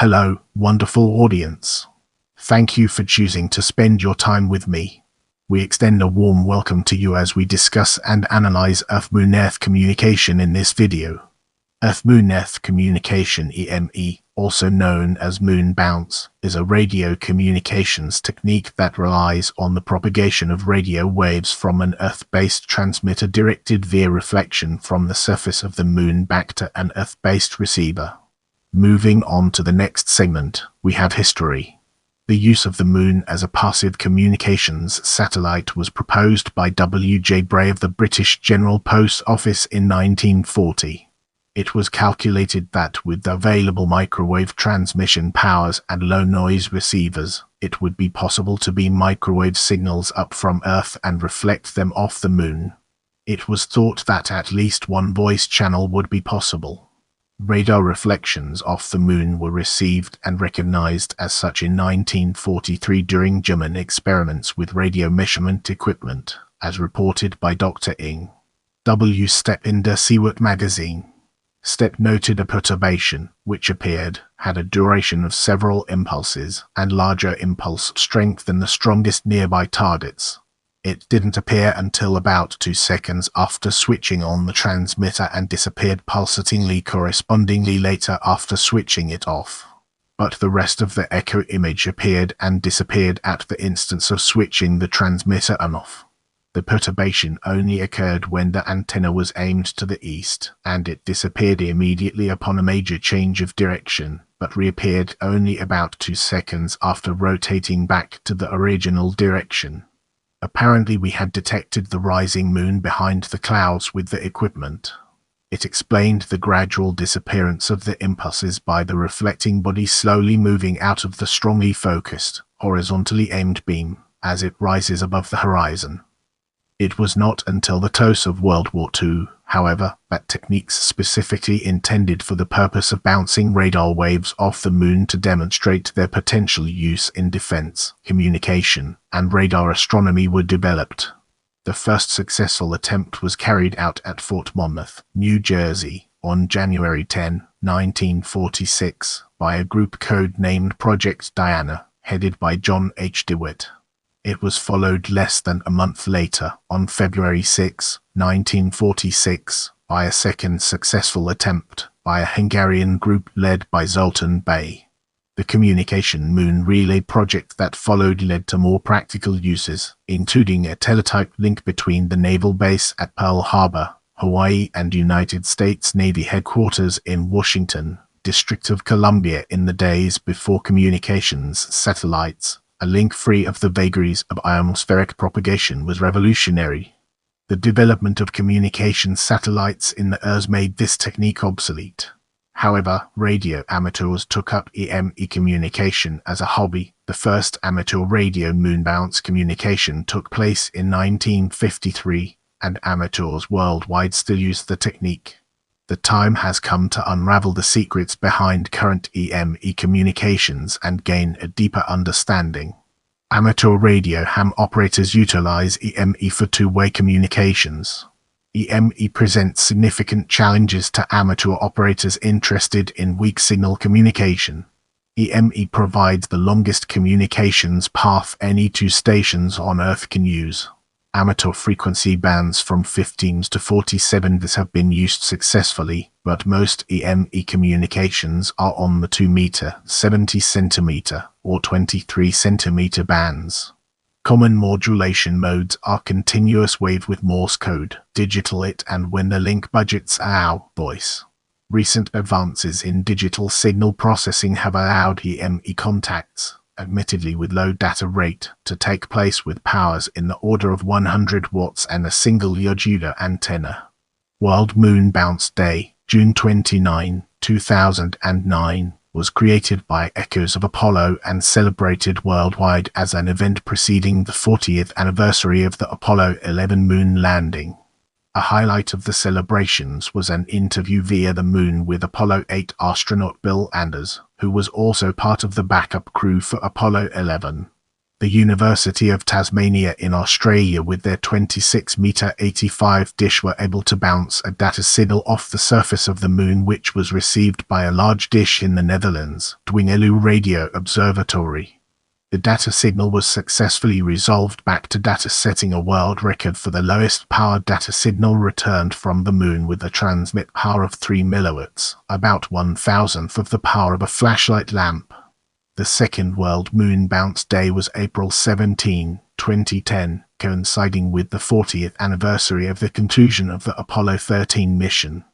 Hello, wonderful audience. Thank you for choosing to spend your time with me. We extend a warm welcome to you as we discuss and analyze Earth-Moon-Earth communication in this video. Earth-Moon-Earth communication (EME), also known as moon bounce, is a radio communications technique that relies on the propagation of radio waves from an Earth-based transmitter directed via reflection from the surface of the moon back to an Earth-based receiver. Moving on to the next segment, we have history. The use of the moon as a passive communications satellite was proposed by W. J. Bray of the British General Post Office in 1940. It was calculated that with available microwave transmission powers and low-noise receivers, it would be possible to beam microwave signals up from Earth and reflect them off the moon. It was thought that at least one voice channel would be possible. Radar reflections off the moon were received and recognized as such in 1943 during German experiments with radio measurement equipment, as reported by Dr. Ing. W. Stepp in Der Seewert magazine. Stepp noted a perturbation, which appeared, had a duration of several impulses and larger impulse strength than the strongest nearby targets. It didn't appear until about 2 seconds after switching on the transmitter and disappeared pulsatingly correspondingly later after switching it off. But the rest of the echo image appeared and disappeared at the instance of switching the transmitter on off. The perturbation only occurred when the antenna was aimed to the east, and it disappeared immediately upon a major change of direction, but reappeared only about 2 seconds after rotating back to the original direction. Apparently we had detected the rising moon behind the clouds with the equipment. It explained the gradual disappearance of the impulses by the reflecting body slowly moving out of the strongly focused, horizontally aimed beam, as it rises above the horizon. It was not until the close of World War II, however, that techniques specifically intended for the purpose of bouncing radar waves off the moon to demonstrate their potential use in defense, communication, and radar astronomy were developed. The first successful attempt was carried out at Fort Monmouth, New Jersey, on January 10, 1946, by a group code-named Project Diana, headed by John H. DeWitt. It was followed less than a month later, on February 6, 1946, by a second successful attempt by a Hungarian group led by Zoltán Bay. The communication moon relay project that followed led to more practical uses, including a teletype link between the naval base at Pearl Harbor, Hawaii, and United States Navy headquarters in Washington, District of Columbia in the days before communications satellites. A link free of the vagaries of ionospheric propagation was revolutionary. The development of communication satellites in the ERS made this technique obsolete. However, radio amateurs took up EME communication as a hobby. The first amateur radio moon bounce communication took place in 1953, and amateurs worldwide still use the technique. The time has come to unravel the secrets behind current EME communications and gain a deeper understanding. Amateur radio ham operators utilize EME for two-way communications. EME presents significant challenges to amateur operators interested in weak signal communication. EME provides the longest communications path any two stations on Earth can use. Amateur frequency bands from 15 to 47 have been used successfully, but most EME communications are on the 2 meter, 70 centimeter, or 23 centimeter bands. Common modulation modes are continuous wave with Morse code, digital IT, and when the link budgets allow, voice. Recent advances in digital signal processing have allowed EME contacts, admittedly with low data rate, to take place with powers in the order of 100 watts and a single Yojuda antenna. World Moon Bounce Day, June 29, 2009, was created by Echoes of Apollo and celebrated worldwide as an event preceding the 40th anniversary of the Apollo 11 moon landing. A highlight of the celebrations was an interview via the moon with Apollo 8 astronaut Bill Anders, who was also part of the backup crew for Apollo 11. The University of Tasmania in Australia with their 26-meter 85 dish were able to bounce a data signal off the surface of the moon, which was received by a large dish in the Netherlands, WikipediaReader Radio Observatory. The data signal was successfully resolved back to data, setting a world record for the lowest power data signal returned from the moon with a transmit power of 3 milliwatts, about 1,000th of the power of a flashlight lamp. The second World Moon Bounce Day was April 17, 2010, coinciding with the 40th anniversary of the conclusion of the Apollo 13 mission.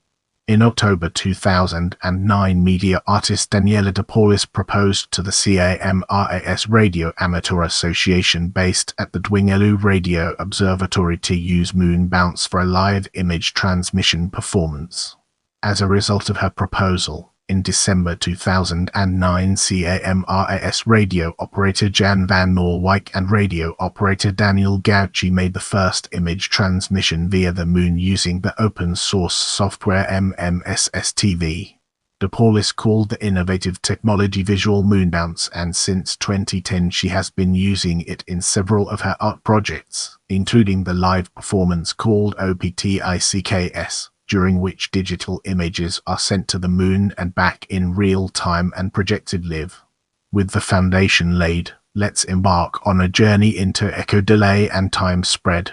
In October 2009, media artist Daniela De Paulus proposed to the CAMRAS Radio Amateur Association based at the WikipediaReader Radio Observatory to use moon bounce for a live image transmission performance. As a result of her proposal, in December 2009, CAMRAS radio operator Jan van Noorwijk and radio operator Daniel Gauci made the first image transmission via the moon using the open-source software MMSSTV. De Paulus called the innovative technology visual moon bounce, and since 2010 she has been using it in several of her art projects, including the live performance called OPTICKS, during which digital images are sent to the moon and back in real time and projected live. With the foundation laid, let's embark on a journey into echo delay and time spread.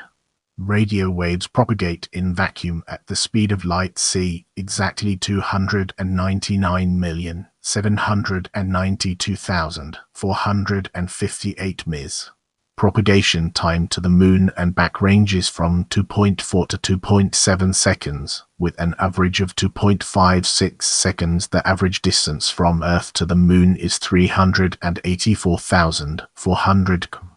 Radio waves propagate in vacuum at the speed of light, c. exactly 299,792,458 ms. Propagation time to the moon and back ranges from 2.4 to 2.7 seconds, with an average of 2.56 seconds. The average distance from Earth to the moon is 384,400 km.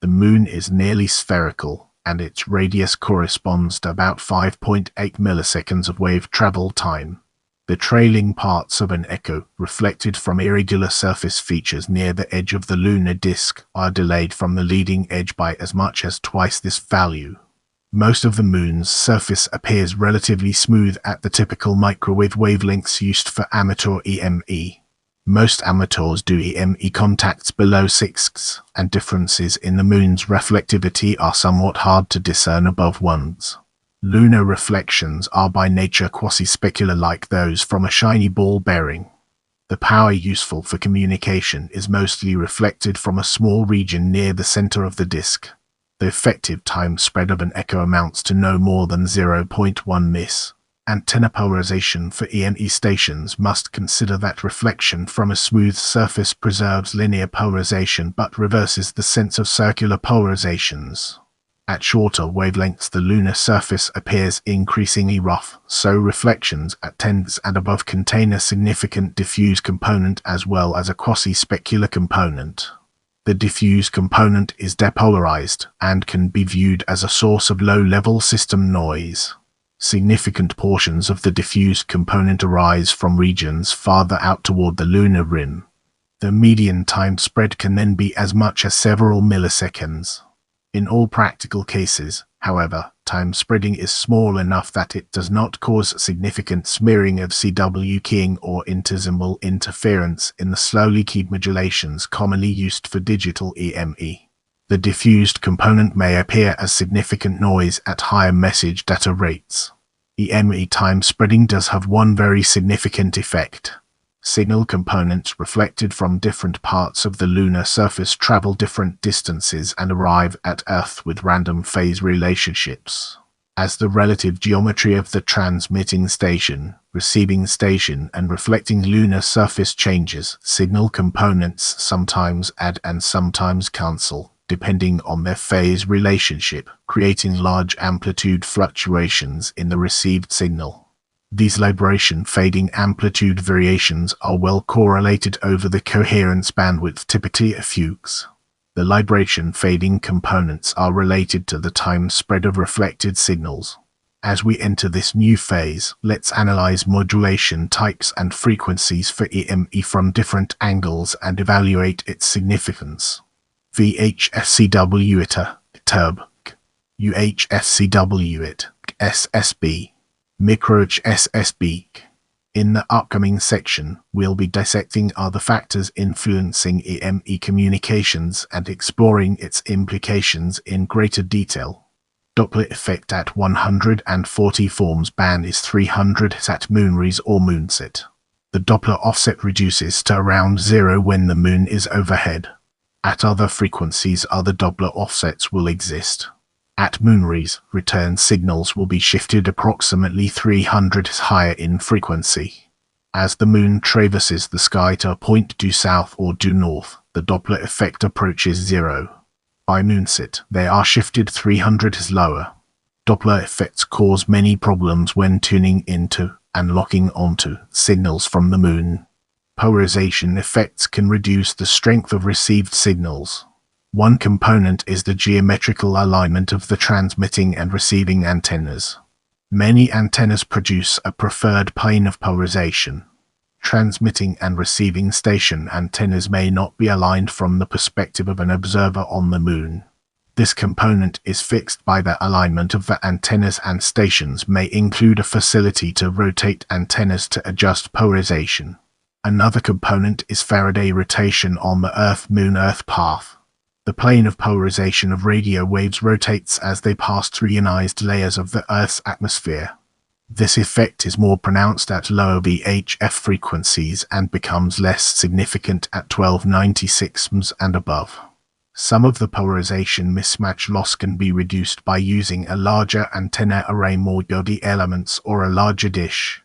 The moon is nearly spherical, and its radius corresponds to about 5.8 milliseconds of wave travel time. The trailing parts of an echo, reflected from irregular surface features near the edge of the lunar disk, are delayed from the leading edge by as much as twice this value. Most of the moon's surface appears relatively smooth at the typical microwave wavelengths used for amateur EME. Most amateurs do EME contacts below 6 Ks, and differences in the moon's reflectivity are somewhat hard to discern above 1s. Lunar reflections are by nature quasi-specular, like those from a shiny ball bearing. The power useful for communication is mostly reflected from a small region near the center of the disk. The effective time spread of an echo amounts to no more than 0.1 ms. Antenna polarization for EME stations must consider that reflection from a smooth surface preserves linear polarization but reverses the sense of circular polarizations. At shorter wavelengths, the lunar surface appears increasingly rough, so reflections at 10s and above contain a significant diffuse component as well as a quasi-specular component. The diffuse component is depolarized and can be viewed as a source of low-level system noise. Significant portions of the diffuse component arise from regions farther out toward the lunar rim. The median time spread can then be as much as several milliseconds. In all practical cases, however, time spreading is small enough that it does not cause significant smearing of CW keying or intersymbol interference in the slowly keyed modulations commonly used for digital EME. The diffused component may appear as significant noise at higher message data rates. EME time spreading does have one very significant effect. Signal components reflected from different parts of the lunar surface travel different distances and arrive at Earth with random phase relationships. As the relative geometry of the transmitting station, receiving station, and reflecting lunar surface changes, signal components sometimes add and sometimes cancel, depending on their phase relationship, creating large amplitude fluctuations in the received signal. These libration fading amplitude variations are well correlated over the coherence bandwidth, typically a few Ks. The libration fading components are related to the time spread of reflected signals. As we enter this new phase, let's analyze modulation types and frequencies for EME from different angles and evaluate its significance. VHSCW it TURB, UHSCW it SSB, microH SSB, In the upcoming section, we'll be dissecting other factors influencing EME communications and exploring its implications in greater detail. Doppler effect at 140 forms band is 300 at moonrise or moonset. The Doppler offset reduces to around 0 when the moon is overhead. At other frequencies, other Doppler offsets will exist. At moonrise, return signals will be shifted approximately 300 higher in frequency. As the moon traverses the sky to a point due south or due north, the Doppler effect approaches 0. By moonset, they are shifted 300 lower. Doppler effects cause many problems when tuning into and locking onto signals from the moon. Polarization effects can reduce the strength of received signals. One component is the geometrical alignment of the transmitting and receiving antennas. Many antennas produce a preferred plane of polarization. Transmitting and receiving station antennas may not be aligned from the perspective of an observer on the moon. This component is fixed by the alignment of the antennas, and stations may include a facility to rotate antennas to adjust polarization. Another component is Faraday rotation on the Earth-Moon-Earth path. The plane of polarization of radio waves rotates as they pass through ionized layers of the Earth's atmosphere. This effect is more pronounced at lower VHF frequencies and becomes less significant at 1296 ms and above. Some of the polarization mismatch loss can be reduced by using a larger antenna array, more body elements, or a larger dish.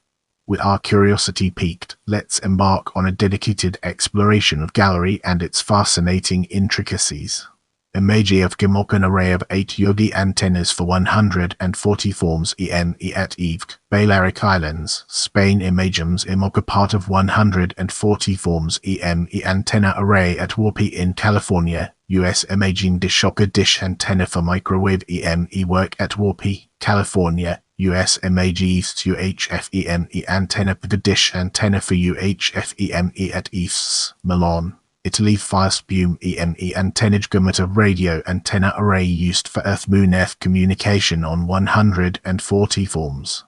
With our curiosity piqued, let's embark on a dedicated exploration of gallery and its fascinating intricacies. Imaging of an array of 8 Yodi antennas for 140 forms EME at Evk, Balearic Islands, Spain. Imagems a part of 140 forms EME antenna array at Warpy in California, US. Imaging dish antenna for microwave EME work at Warpy, California, US. Images UHF EME antenna dish antenna for UHF EME at EFS, Milan, Italy. Firestbeam EME antenna radio antenna array used for Earth-Moon-Earth communication on 140 forms.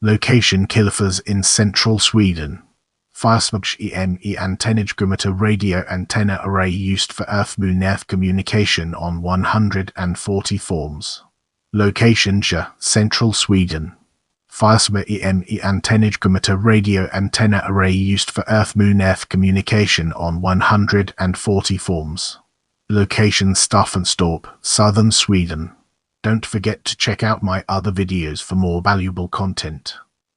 Location Kilafors in central Sweden. Firestbeam EME antenna radio antenna array used for Earth-Moon-Earth communication on 140 forms. Location central Sweden. Firestbeam EME antenna radio antenna array used for Earth-Moon-Earth communication on 140 forms. Location Staffanstorp, southern Sweden. Don't forget to check out my other videos for more valuable content.